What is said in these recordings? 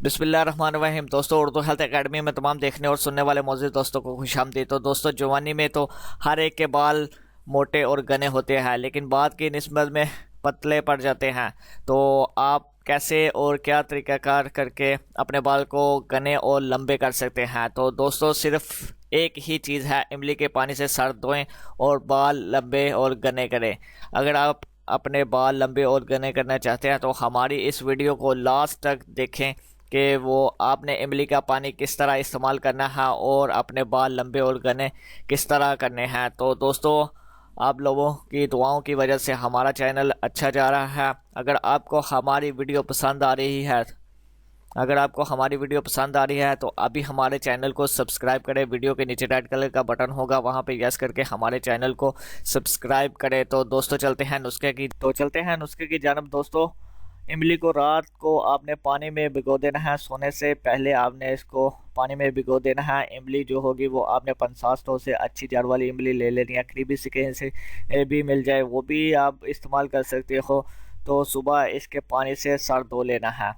बिस्मिल्लाहिर्रहमानिर्रहीम। दोस्तों, Urdu health academy में तमाम देखने और सुनने वाले मौजूद दोस्तों को खुशामदीद। तो दोस्तों, जवानी में तो हर एक के बाल मोटे और घने होते हैं, लेकिन बाद की निस्बत में पतले पड़ जाते हैं। तो आप कैसे और क्या तरीक़ाकार करके अपने बाल को घने और लंबे कर सकते हैं? तो दोस्तों, सिर्फ एक ही चीज़ है, इमली के पानी से सर धोएं और बाल लंबे और घने करें। अगर आप अपने बाल लंबे और घने करना चाहते हैं तो हमारी इस वीडियो को लास्ट तक देखें कि वो आपने इमली का पानी किस तरह इस्तेमाल करना है और अपने बाल लंबे और घने किस तरह करने हैं। तो दोस्तों, आप लोगों की दुआओं की वजह से हमारा चैनल अच्छा जा रहा है। अगर आपको हमारी वीडियो पसंद आ रही है तो अभी हमारे चैनल को सब्सक्राइब करें। वीडियो के नीचे रेड कलर का बटन होगा, वहां पे यस करके हमारे चैनल को सब्सक्राइब करें। तो दोस्तों, चलते हैं नुस्खे की जानब। दोस्तों, इमली को रात को आपने पानी में भिगो देना है। सोने से पहले आपने इसको पानी में भिगो देना है। इमली जो होगी वो आपने 50 से अच्छी जार वाली इमली ले लेनी है। करीबी सिके से भी मिल जाए, वो भी आप इस्तेमाल कर सकते हो। तो सुबह इसके पानी से सर धो लेना है,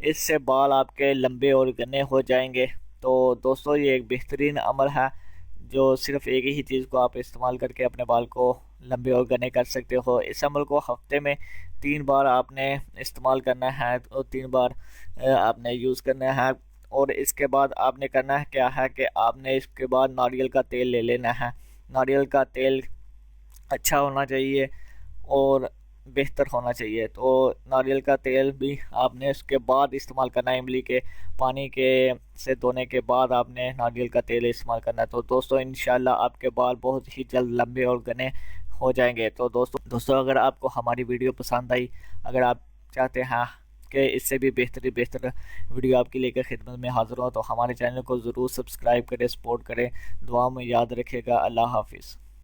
इससे बाल आपके लंबे और घने हो जाएंगे। तो दोस्तों, ये एक बेहतरीन अमल है जो सिर्फ एक ही चीज़ को आप इस्तेमाल करके अपने बाल को लंबे और घने कर सकते हो। इस अमल को हफ्ते में 3 बार आपने इस्तेमाल करना है और 3 बार आपने यूज़ करना है। और इसके बाद आपने करना है क्या है कि आपने इसके बाद नारियल का तेल ले लेना है। नारियल का तेल अच्छा होना चाहिए और बेहतर होना चाहिए। तो नारियल का तेल भी आपने उसके बाद इस्तेमाल करना है। इमली के पानी के से धोने के बाद आपने नारियल का तेल इस्तेमाल करना है। तो दोस्तों, इंशाल्लाह आपके बाल बहुत ही जल्द लंबे और घने हो जाएंगे। तो दोस्तों, अगर आपको हमारी वीडियो पसंद आई, अगर आप चाहते हैं कि इससे भी बेहतर वीडियो आपकी लेकर खिदमत में हाज़िर हो, तो हमारे चैनल को ज़रूर सब्सक्राइब करें, सपोर्ट करें। दुआ में याद रखिएगा। अल्लाह हाफिज़।